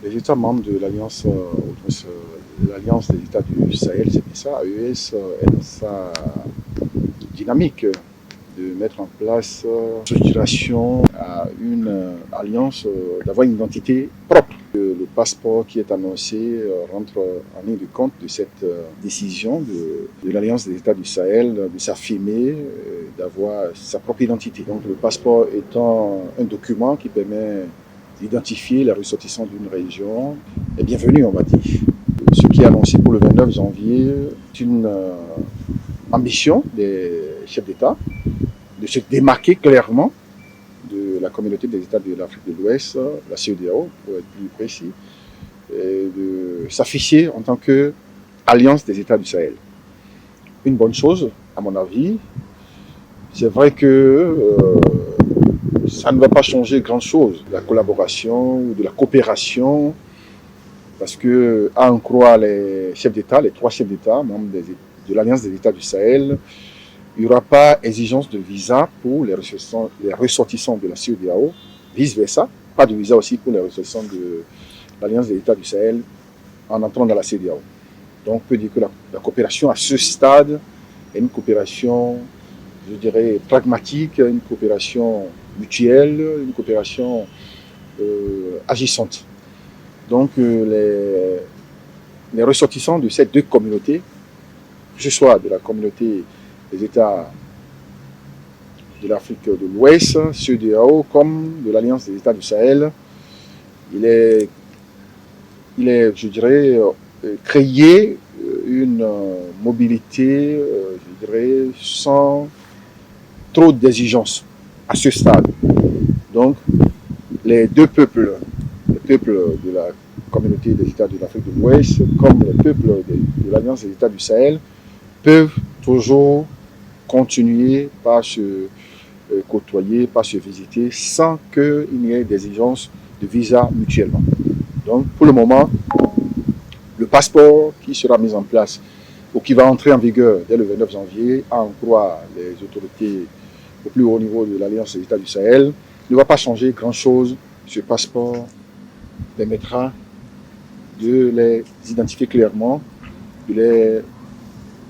Les États membres de l'Alliance des États du Sahel, c'est ça, AES, elle a sa dynamique de mettre en place une structuration à une alliance, d'avoir une identité propre. Le passeport qui est annoncé rentre en ligne de compte de cette décision de l'Alliance des États du Sahel de s'affirmer, d'avoir sa propre identité. Donc le passeport étant un document qui permet d'identifier les ressortissants d'une région est bienvenu, on va dire. Ce qui est annoncé pour le 29 janvier est une ambition des chefs d'État de se démarquer clairement de la communauté des États de l'Afrique de l'Ouest, la CEDEAO pour être plus précis, et de s'afficher en tant qu'alliance des États du Sahel. Une bonne chose, à mon avis. C'est vrai que ça ne va pas changer grand-chose de la collaboration ou de la coopération, parce que, à en croire les chefs d'État, les 3 chefs d'État, membres de l'Alliance des États du Sahel, il n'y aura pas exigence de visa pour les ressortissants de la CEDEAO, vice-versa, pas de visa aussi pour les ressortissants de l'Alliance des États du Sahel en entrant dans la CEDEAO. Donc on peut dire que la coopération à ce stade est une coopération, je dirais, pragmatique, une coopération mutuelle, une coopération agissante. Donc les ressortissants de ces 2 communautés, que ce soit de la communauté des États de l'Afrique de l'Ouest, CEDEAO, comme de l'Alliance des États du Sahel, il est je dirais, créer une mobilité, je dirais, sans trop d'exigences à ce stade. Donc, les 2 peuples, le peuple de la communauté des États de l'Afrique de l'Ouest, comme le peuple de l'Alliance des États du Sahel, peuvent toujours continuer par se côtoyer, par se visiter, sans qu'il n'y ait d'exigence de visa mutuellement. Donc, pour le moment, le passeport qui sera mis en place ou qui va entrer en vigueur dès le 29 janvier, à en croire les autorités au plus haut niveau de l'Alliance des États du Sahel, ne va pas changer grand-chose. Ce passeport permettra de les identifier clairement, de les,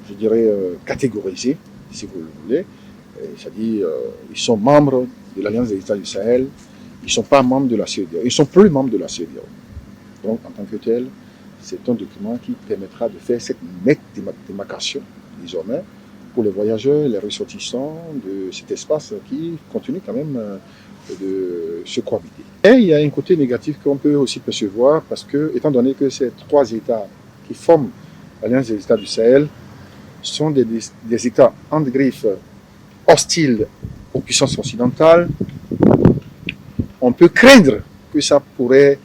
je dirais, catégoriser, si vous le voulez. C'est-à-dire, ils sont membres de l'Alliance des États du Sahel, ils ne sont pas membres de la CEDEAO, ils ne sont plus membres de la CEDEAO. Donc, en tant que tel, c'est un document qui permettra de faire cette nette démarcation, désormais, pour les voyageurs, les ressortissants de cet espace qui continue quand même de se cohabiter. Et il y a un côté négatif qu'on peut aussi percevoir, parce que, étant donné que ces 3 États qui forment l'Alliance des États du Sahel sont des États en griffe hostiles aux puissances occidentales, on peut craindre que ça pourrait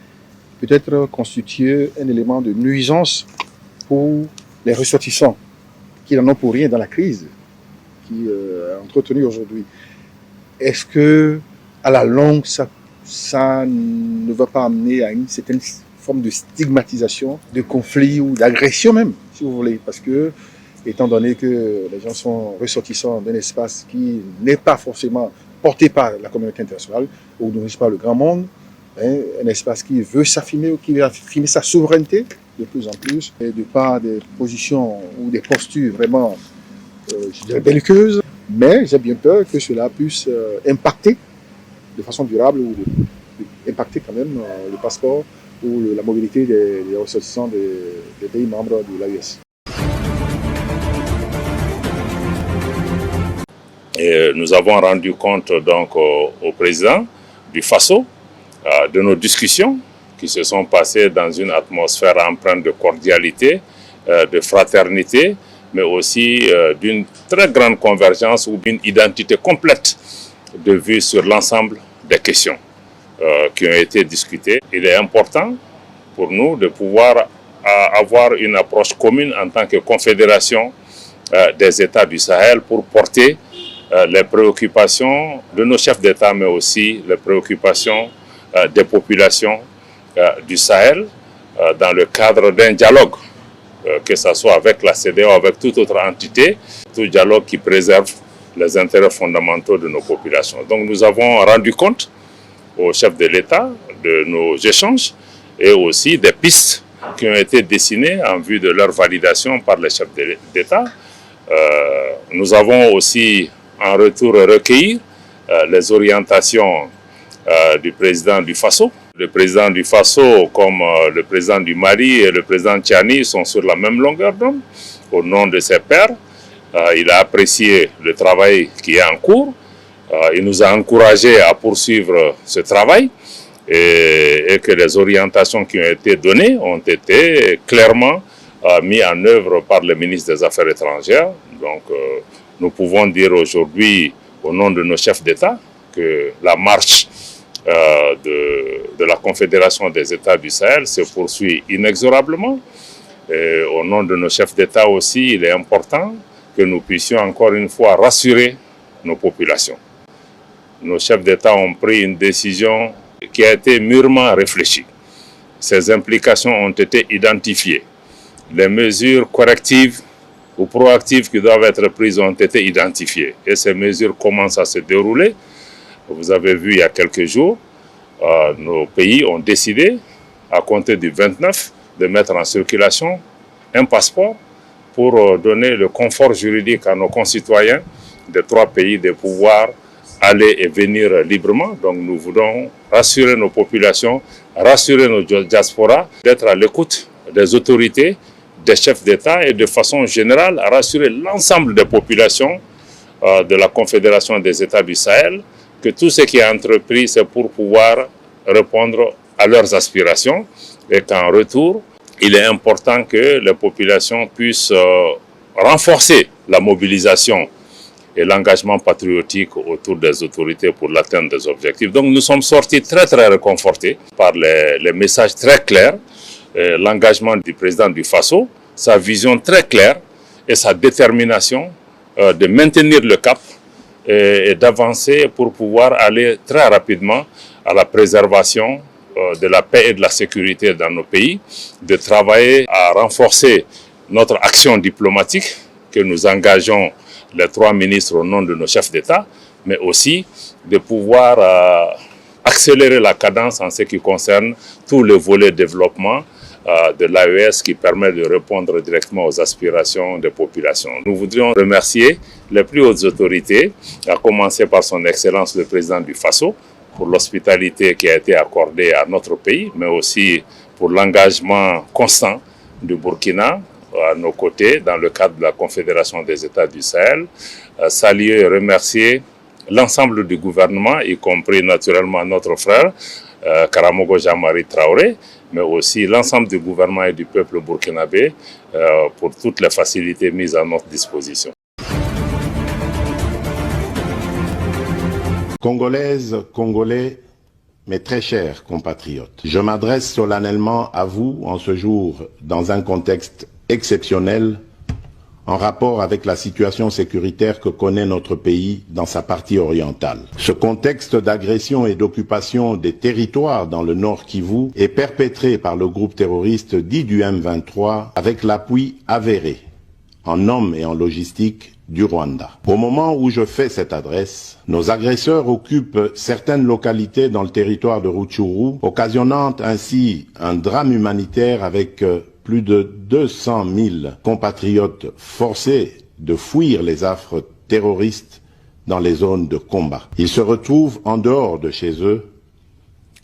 peut-être constituer un élément de nuisance pour les ressortissants qui n'en ont pour rien dans la crise qui est entretenue aujourd'hui. Est-ce que, à la longue, ça ne va pas amener à une certaine forme de stigmatisation, de conflit ou d'agression même, si vous voulez, parce que, étant donné que les gens sont ressortissants d'un espace qui n'est pas forcément porté par la communauté internationale ou nourri par le grand monde, un espace qui veut s'affirmer ou qui veut affirmer sa souveraineté de plus en plus, et de par des positions ou des postures vraiment, je dirais, belliqueuses, mais j'ai bien peur que cela puisse impacter de façon durable ou impacter quand même le passeport ou la mobilité des ressortissants des pays membres de l'AES. Et nous avons rendu compte donc au président du Faso de nos discussions qui se sont passées dans une atmosphère empreinte de cordialité, de fraternité, mais aussi d'une très grande convergence ou d'une identité complète de vue sur l'ensemble des questions qui ont été discutées. Il est important pour nous de pouvoir avoir une approche commune en tant que confédération des États du Sahel pour porter les préoccupations de nos chefs d'État, mais aussi les préoccupations des populations du Sahel dans le cadre d'un dialogue, que ce soit avec la CEDEAO, avec toute autre entité, tout dialogue qui préserve les intérêts fondamentaux de nos populations. Donc nous avons rendu compte aux chefs de l'État de nos échanges et aussi des pistes qui ont été dessinées en vue de leur validation par les chefs d'État. Nous avons aussi en retour recueilli les orientations du président du Faso. Le président du Faso, comme le président du Mali et le président Tchani, sont sur la même longueur d'onde. Au nom de ses pairs, il a apprécié le travail qui est en cours. Il nous a encouragés à poursuivre ce travail et que les orientations qui ont été données ont été clairement mises en œuvre par le ministre des Affaires étrangères. Donc, nous pouvons dire aujourd'hui, au nom de nos chefs d'État, que la marche de la Confédération des États du Sahel se poursuit inexorablement. Et au nom de nos chefs d'État aussi, il est important que nous puissions encore une fois rassurer nos populations. Nos chefs d'État ont pris une décision qui a été mûrement réfléchie. Ces implications ont été identifiées. Les mesures correctives ou proactives qui doivent être prises ont été identifiées. Et ces mesures commencent à se dérouler. Vous avez vu il y a quelques jours, nos pays ont décidé, à compter du 29, de mettre en circulation un passeport pour donner le confort juridique à nos concitoyens des 3 pays de pouvoir aller et venir librement. Donc nous voulons rassurer nos populations, rassurer nos diasporas, d'être à l'écoute des autorités, des chefs d'État et de façon générale rassurer l'ensemble des populations de la Confédération des États du Sahel que tout ce qui est entrepris, c'est pour pouvoir répondre à leurs aspirations et qu'en retour, il est important que les populations puissent renforcer la mobilisation et l'engagement patriotique autour des autorités pour l'atteinte des objectifs. Donc nous sommes sortis très réconfortés par les messages très clairs, l'engagement du président du Faso, sa vision très claire et sa détermination de maintenir le cap et d'avancer pour pouvoir aller très rapidement à la préservation de la paix et de la sécurité dans nos pays, de travailler à renforcer notre action diplomatique que nous engageons les 3 ministres au nom de nos chefs d'État, mais aussi de pouvoir accélérer la cadence en ce qui concerne tous les volets développement de l'AES qui permet de répondre directement aux aspirations des populations. Nous voudrions remercier les plus hautes autorités, à commencer par son Excellence le président du Faso, pour l'hospitalité qui a été accordée à notre pays, mais aussi pour l'engagement constant du Burkina à nos côtés dans le cadre de la Confédération des États du Sahel. Saluer et remercier l'ensemble du gouvernement, y compris naturellement notre frère Karamogo Jean-Marie Traoré, mais aussi l'ensemble du gouvernement et du peuple burkinabé pour toutes les facilités mises à notre disposition. Congolaises, Congolais, mes très chers compatriotes, je m'adresse solennellement à vous en ce jour dans un contexte exceptionnel en rapport avec la situation sécuritaire que connaît notre pays dans sa partie orientale. Ce contexte d'agression et d'occupation des territoires dans le Nord Kivu est perpétré par le groupe terroriste dit du M23 avec l'appui avéré en hommes et en logistique du Rwanda. Au moment où je fais cette adresse, nos agresseurs occupent certaines localités dans le territoire de Rutshuru, occasionnant ainsi un drame humanitaire avec plus de 200 000 compatriotes forcés de fuir les affres terroristes dans les zones de combat. Ils se retrouvent en dehors de chez eux,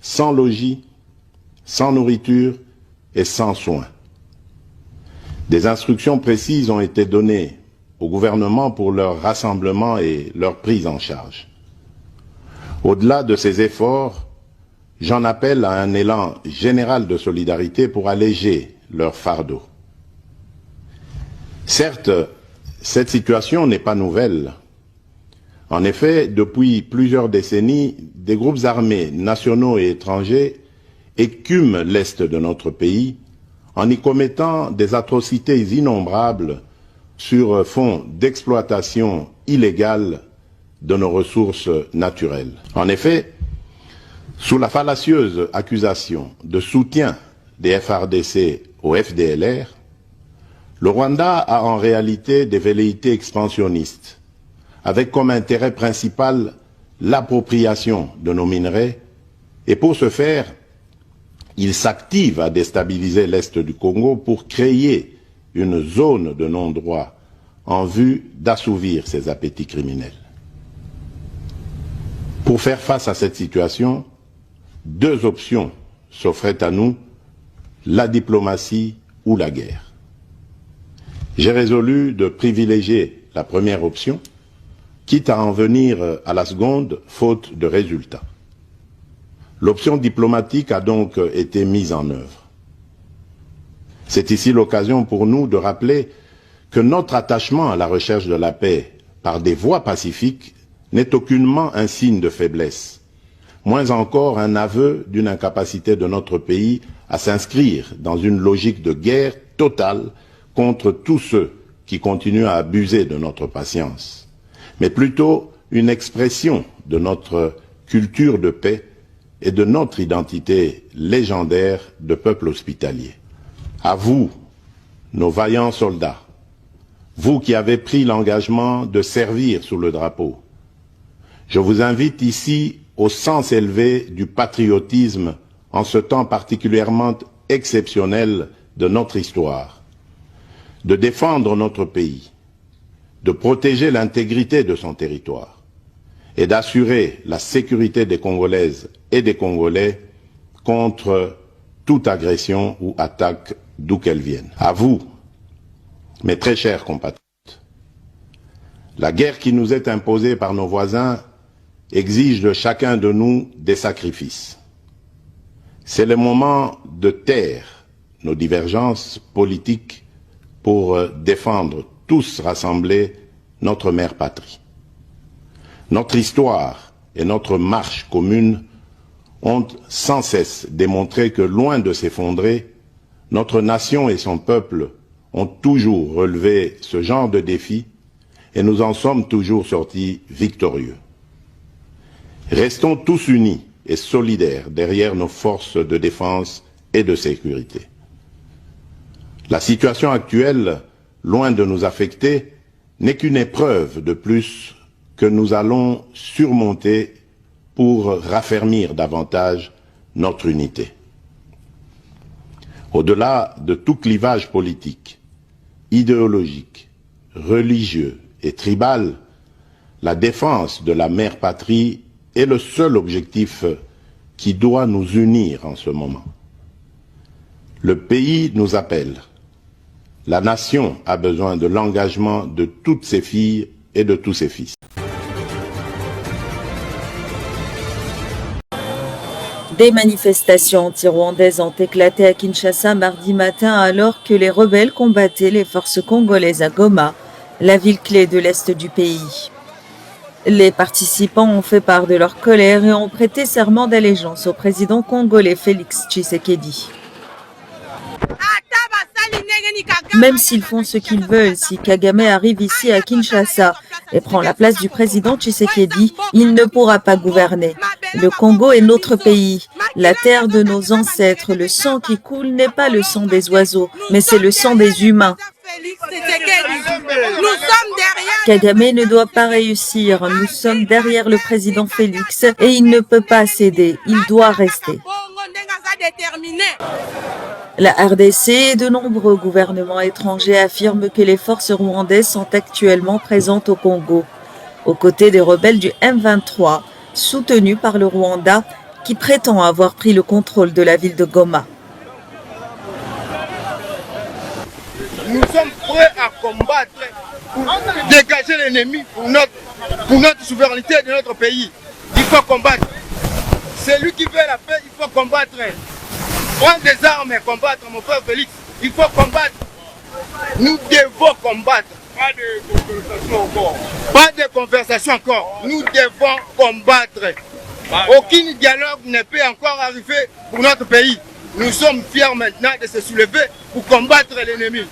sans logis, sans nourriture et sans soins. Des instructions précises ont été données au gouvernement pour leur rassemblement et leur prise en charge. Au-delà de ces efforts, j'en appelle à un élan général de solidarité pour alléger leur fardeau. Certes, cette situation n'est pas nouvelle. En effet, depuis plusieurs décennies, des groupes armés nationaux et étrangers écument l'est de notre pays en y commettant des atrocités innombrables sur fond d'exploitation illégale de nos ressources naturelles. En effet, sous la fallacieuse accusation de soutien des FARDC au FDLR, le Rwanda a en réalité des velléités expansionnistes, avec comme intérêt principal l'appropriation de nos minerais, et pour ce faire, Il s'active à déstabiliser l'Est du Congo pour créer une zone de non-droit en vue d'assouvir ses appétits criminels. Pour faire face à cette situation, deux options s'offraient à nous, la diplomatie ou la guerre. J'ai résolu de privilégier la première option, quitte à en venir à la seconde, faute de résultats. L'option diplomatique a donc été mise en œuvre. C'est ici l'occasion pour nous de rappeler que notre attachement à la recherche de la paix par des voies pacifiques n'est aucunement un signe de faiblesse, moins encore un aveu d'une incapacité de notre pays à s'inscrire dans une logique de guerre totale contre tous ceux qui continuent à abuser de notre patience, mais plutôt une expression de notre culture de paix et de notre identité légendaire de peuple hospitalier. À vous, nos vaillants soldats, vous qui avez pris l'engagement de servir sous le drapeau, je vous invite ici au sens élevé du patriotisme en ce temps particulièrement exceptionnel de notre histoire, de défendre notre pays, de protéger l'intégrité de son territoire et d'assurer la sécurité des Congolaises et des Congolais contre toute agression ou attaque d'où qu'elle vienne. À vous, mes très chers compatriotes, la guerre qui nous est imposée par nos voisins exige de chacun de nous des sacrifices. C'est le moment de taire nos divergences politiques pour défendre tous rassemblés notre mère patrie. Notre histoire et notre marche commune ont sans cesse démontré que, loin de s'effondrer, notre nation et son peuple ont toujours relevé ce genre de défi et nous en sommes toujours sortis victorieux. Restons tous unis et solidaires derrière nos forces de défense et de sécurité. La situation actuelle, loin de nous affecter, n'est qu'une épreuve de plus que nous allons surmonter pour raffermir davantage notre unité. Au-delà de tout clivage politique, idéologique, religieux et tribal, la défense de la mère patrie est le seul objectif qui doit nous unir en ce moment. Le pays nous appelle. La nation a besoin de l'engagement de toutes ses filles et de tous ses fils. Des manifestations anti-rwandaises ont éclaté à Kinshasa mardi matin alors que les rebelles combattaient les forces congolaises à Goma, la ville clé de l'est du pays. Les participants ont fait part de leur colère et ont prêté serment d'allégeance au président congolais Félix Tshisekedi. Même s'ils font ce qu'ils veulent, si Kagame arrive ici à Kinshasa et prend la place du président Tshisekedi, il ne pourra pas gouverner. Le Congo est notre pays, la terre de nos ancêtres. Le sang qui coule n'est pas le sang des oiseaux, mais c'est le sang des humains. Kagame ne doit pas réussir. Nous sommes derrière le président Félix et il ne peut pas céder. Il doit rester. La RDC et de nombreux gouvernements étrangers affirment que les forces rwandaises sont actuellement présentes au Congo, aux côtés des rebelles du M23, soutenus par le Rwanda, qui prétend avoir pris le contrôle de la ville de Goma. Nous sommes prêts à combattre pour dégager l'ennemi pour notre souveraineté de notre pays. Il faut combattre. C'est lui qui veut la paix, il faut combattre. Prendre des armes et combattre, mon frère Félix. Il faut combattre. Nous devons combattre. Pas de conversation encore. Pas de conversation encore. Nous devons combattre. Aucun dialogue ne peut encore arriver pour notre pays. Nous sommes fiers maintenant de se soulever pour combattre l'ennemi.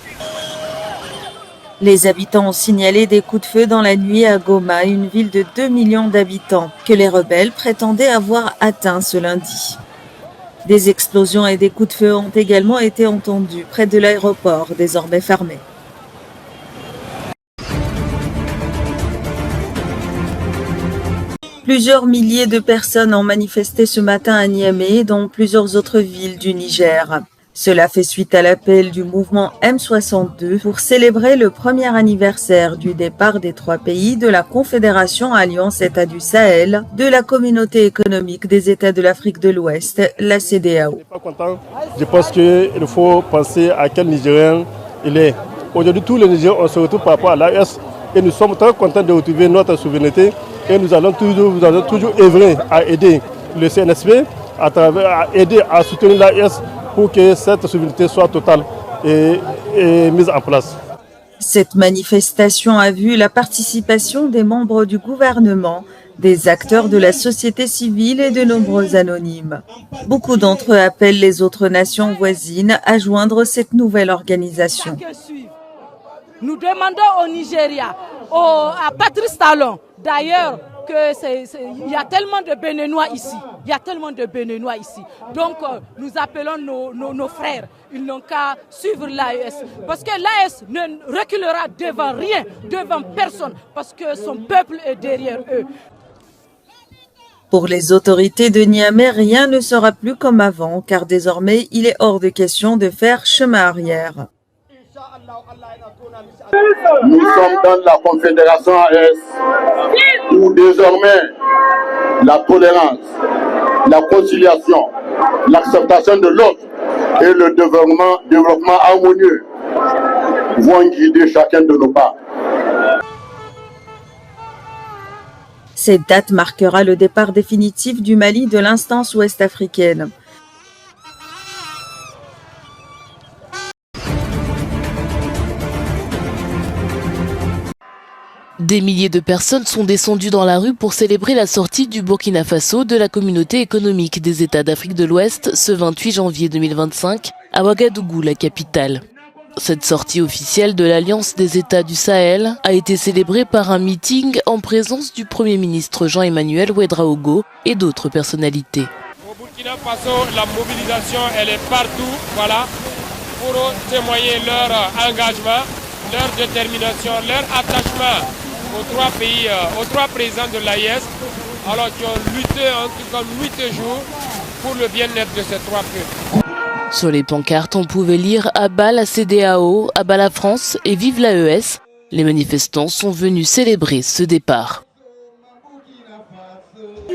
Les habitants ont signalé des coups de feu dans la nuit à Goma, une ville de 2 millions d'habitants, que les rebelles prétendaient avoir atteint ce lundi. Des explosions et des coups de feu ont également été entendus près de l'aéroport, désormais fermé. Plusieurs milliers de personnes ont manifesté ce matin à Niamey et dans plusieurs autres villes du Niger. Cela fait suite à l'appel du mouvement M62 pour célébrer le premier anniversaire du départ des 3 pays de la Confédération Alliance États du Sahel, de la Communauté économique des États de l'Afrique de l'Ouest, la CEDEAO. Je suis pas content. Je pense qu'il faut penser à quel Nigérien il est. Aujourd'hui, tous les Nigériens, on se retrouve par rapport à l'AES et nous sommes très contents de retrouver notre souveraineté et nous allons toujours œuvrer à aider le CNSP à aider à soutenir l'AES pour que cette souveraineté soit totale et mise en place. Cette manifestation a vu la participation des membres du gouvernement, des acteurs de la société civile et de nombreux anonymes. Beaucoup d'entre eux appellent les autres nations voisines à joindre cette nouvelle organisation. Nous demandons au Nigeria, à Patrice Talon, d'ailleurs, il y a tellement de Béninois ici. Donc, nous appelons nos frères. Ils n'ont qu'à suivre l'AES. Parce que l'AES ne reculera devant rien, devant personne. Parce que son peuple est derrière eux. Pour les autorités de Niamey, rien ne sera plus comme avant, car désormais, il est hors de question de faire chemin arrière. Nous sommes dans la Confédération AES où désormais la tolérance, la conciliation, l'acceptation de l'autre et le développement harmonieux vont guider chacun de nos pas. Cette date marquera le départ définitif du Mali de l'instance ouest-africaine. Des milliers de personnes sont descendues dans la rue pour célébrer la sortie du Burkina Faso de la Communauté économique des États d'Afrique de l'Ouest ce 28 janvier 2025 à Ouagadougou, la capitale. Cette sortie officielle de l'Alliance des États du Sahel a été célébrée par un meeting en présence du Premier ministre Jean-Emmanuel Ouédraogo et d'autres personnalités. Au Burkina Faso, la mobilisation elle est partout, voilà, pour témoigner leur engagement, leur détermination, leur attachement aux 3 pays, aux 3 présidents de l'AES, alors qui ont lutté en tout cas 8 jours pour le bien-être de ces 3 peuples. Sur les pancartes, on pouvait lire « Abat la CEDEAO, abat la France et vive l'AES ». Les manifestants sont venus célébrer ce départ.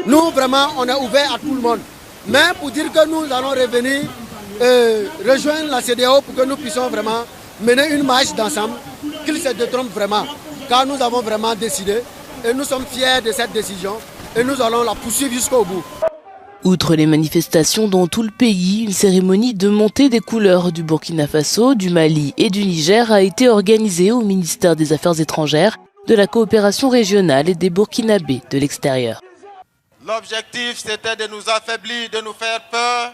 Nous, vraiment, on est ouvert à tout le monde. Mais pour dire que nous allons revenir rejoindre la CEDEAO pour que nous puissions vraiment mener une marche d'ensemble, qu'ils se détrompent vraiment. Car nous avons vraiment décidé et nous sommes fiers de cette décision et nous allons la poursuivre jusqu'au bout. Outre les manifestations dans tout le pays, une cérémonie de montée des couleurs du Burkina Faso, du Mali et du Niger a été organisée au ministère des Affaires étrangères, de la coopération régionale et des Burkinabés de l'extérieur. L'objectif, c'était de nous affaiblir, de nous faire peur.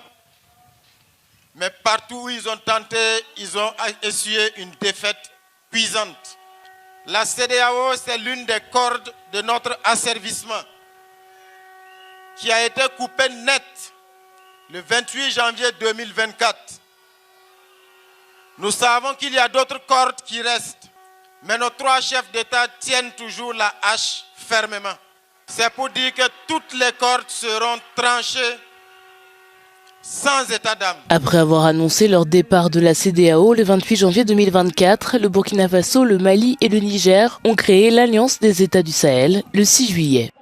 Mais partout où ils ont tenté, ils ont essuyé une défaite cuisante. La CEDEAO, c'est l'une des cordes de notre asservissement qui a été coupée net le 28 janvier 2024. Nous savons qu'il y a d'autres cordes qui restent, mais nos 3 chefs d'État tiennent toujours la hache fermement. C'est pour dire que toutes les cordes seront tranchées sans état d'âme. Après avoir annoncé leur départ de la CEDEAO le 28 janvier 2024, le Burkina Faso, le Mali et le Niger ont créé l'Alliance des États du Sahel le 6 juillet.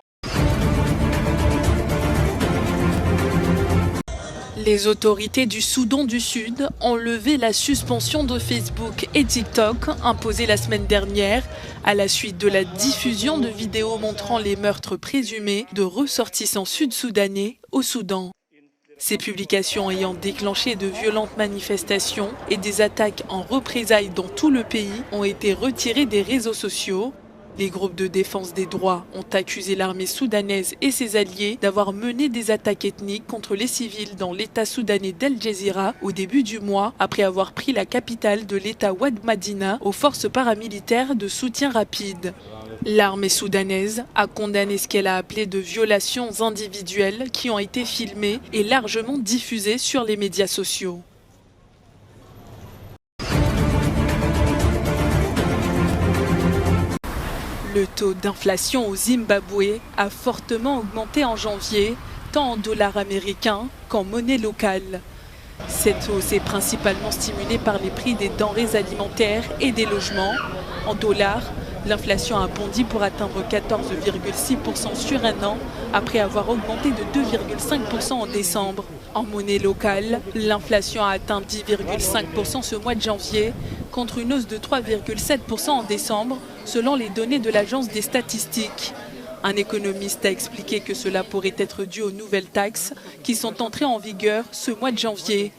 Les autorités du Soudan du Sud ont levé la suspension de Facebook et TikTok imposée la semaine dernière à la suite de la diffusion de vidéos montrant les meurtres présumés de ressortissants sud-soudanais au Soudan. Ces publications ayant déclenché de violentes manifestations et des attaques en représailles dans tout le pays ont été retirées des réseaux sociaux. Les groupes de défense des droits ont accusé l'armée soudanaise et ses alliés d'avoir mené des attaques ethniques contre les civils dans l'état soudanais d'El Gezira au début du mois, après avoir pris la capitale de l'état Ouad Madina aux forces paramilitaires de soutien rapide. L'armée soudanaise a condamné ce qu'elle a appelé de violations individuelles qui ont été filmées et largement diffusées sur les médias sociaux. Le taux d'inflation au Zimbabwe a fortement augmenté en janvier, tant en dollars américains qu'en monnaie locale. Cette hausse est principalement stimulée par les prix des denrées alimentaires et des logements. En dollars, l'inflation a bondi pour atteindre 14,6% sur un an, après avoir augmenté de 2,5% en décembre. En monnaie locale, l'inflation a atteint 10,5% ce mois de janvier, contre une hausse de 3,7% en décembre, selon les données de l'Agence des statistiques. Un économiste a expliqué que cela pourrait être dû aux nouvelles taxes qui sont entrées en vigueur ce mois de janvier.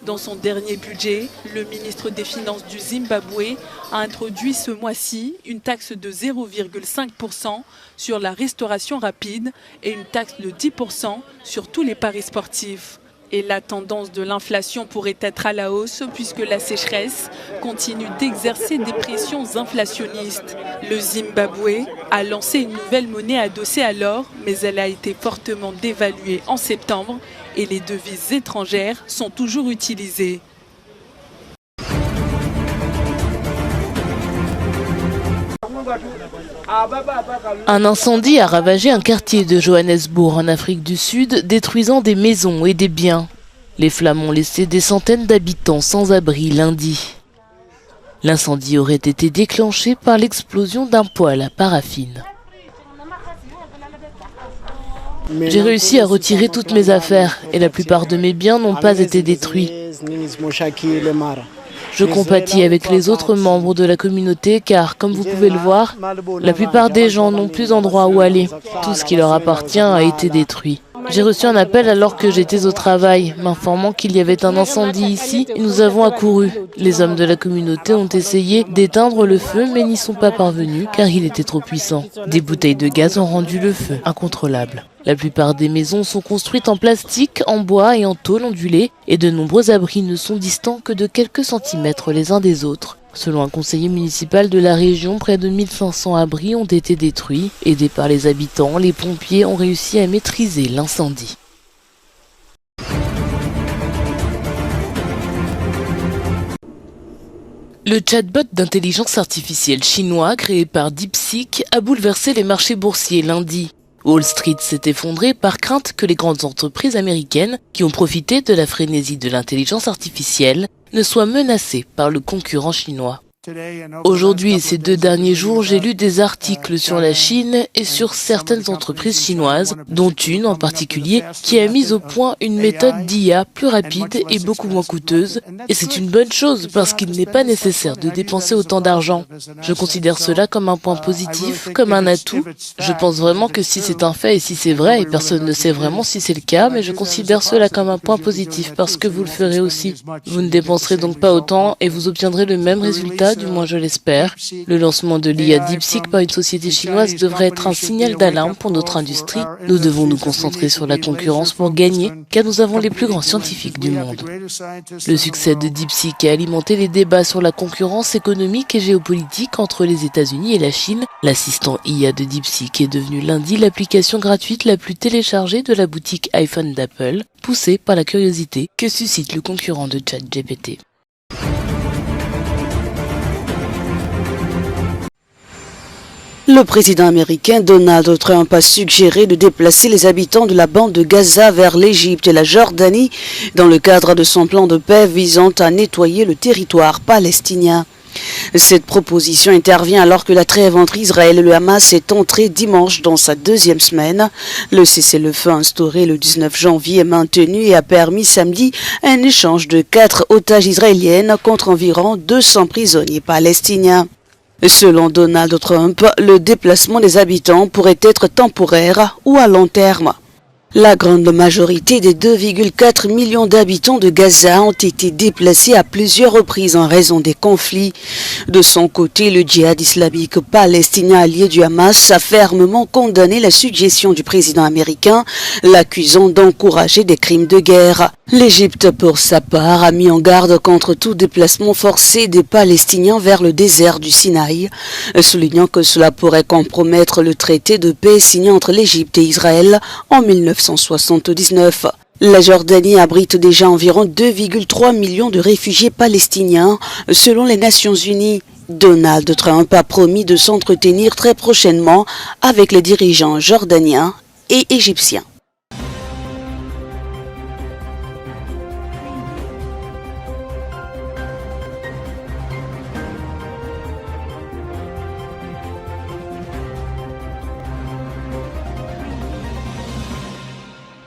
Dans son dernier budget, le ministre des Finances du Zimbabwe a introduit ce mois-ci une taxe de 0,5% sur la restauration rapide et une taxe de 10% sur tous les paris sportifs. Et la tendance de l'inflation pourrait être à la hausse puisque la sécheresse continue d'exercer des pressions inflationnistes. Le Zimbabwe a lancé une nouvelle monnaie adossée à l'or, mais elle a été fortement dévaluée en septembre et les devises étrangères sont toujours utilisées. Un incendie a ravagé un quartier de Johannesburg en Afrique du Sud, détruisant des maisons et des biens. Les flammes ont laissé des centaines d'habitants sans abri lundi. L'incendie aurait été déclenché par l'explosion d'un poêle à paraffine. J'ai réussi à retirer toutes mes affaires et la plupart de mes biens n'ont pas été détruits. Je compatis avec les autres membres de la communauté car, comme vous pouvez le voir, la plupart des gens n'ont plus d'endroit où aller. Tout ce qui leur appartient a été détruit. J'ai reçu un appel alors que j'étais au travail, m'informant qu'il y avait un incendie ici et nous avons accouru. Les hommes de la communauté ont essayé d'éteindre le feu mais n'y sont pas parvenus car il était trop puissant. Des bouteilles de gaz ont rendu le feu incontrôlable. La plupart des maisons sont construites en plastique, en bois et en tôle ondulée et de nombreux abris ne sont distants que de quelques centimètres les uns des autres. Selon un conseiller municipal de la région, près de 1500 abris ont été détruits. Aidés par les habitants, les pompiers ont réussi à maîtriser l'incendie. Le chatbot d'intelligence artificielle chinois créé par DeepSeek a bouleversé les marchés boursiers lundi. Wall Street s'est effondré par crainte que les grandes entreprises américaines, qui ont profité de la frénésie de l'intelligence artificielle, ne soient menacées par le concurrent chinois. Aujourd'hui et ces 2 derniers jours, j'ai lu des articles sur la Chine et sur certaines entreprises chinoises, dont une en particulier qui a mis au point une méthode d'IA plus rapide et beaucoup moins coûteuse. Et c'est une bonne chose parce qu'il n'est pas nécessaire de dépenser autant d'argent. Je considère cela comme un point positif, comme un atout. Je pense vraiment que si c'est un fait et si c'est vrai, et personne ne sait vraiment si c'est le cas, mais je considère cela comme un point positif parce que vous le ferez aussi. Vous ne dépenserez donc pas autant et vous obtiendrez le même résultat, du moins je l'espère. Le lancement de l'IA DeepSeek par une société chinoise devrait être un signal d'alarme pour notre industrie. Nous devons nous concentrer sur la concurrence pour gagner, car nous avons les plus grands scientifiques du monde. Le succès de DeepSeek a alimenté les débats sur la concurrence économique et géopolitique entre les États-Unis et la Chine. L'assistant IA de DeepSeek est devenu lundi l'application gratuite la plus téléchargée de la boutique iPhone d'Apple, poussée par la curiosité que suscite le concurrent de ChatGPT. Le président américain Donald Trump a suggéré de déplacer les habitants de la bande de Gaza vers l'Égypte et la Jordanie dans le cadre de son plan de paix visant à nettoyer le territoire palestinien. Cette proposition intervient alors que la trêve entre Israël et le Hamas est entrée dimanche dans sa 2e semaine. Le cessez-le-feu instauré le 19 janvier est maintenu et a permis samedi un échange de 4 otages israéliennes contre environ 200 prisonniers palestiniens. Selon Donald Trump, le déplacement des habitants pourrait être temporaire ou à long terme. La grande majorité des 2,4 millions d'habitants de Gaza ont été déplacés à plusieurs reprises en raison des conflits. De son côté, le djihad islamique palestinien allié du Hamas a fermement condamné la suggestion du président américain, l'accusant d'encourager des crimes de guerre. L'Égypte, pour sa part, a mis en garde contre tout déplacement forcé des Palestiniens vers le désert du Sinaï, soulignant que cela pourrait compromettre le traité de paix signé entre l'Égypte et Israël en 1979. La Jordanie abrite déjà environ 2,3 millions de réfugiés palestiniens, selon les Nations Unies. Donald Trump a promis de s'entretenir très prochainement avec les dirigeants jordaniens et égyptiens.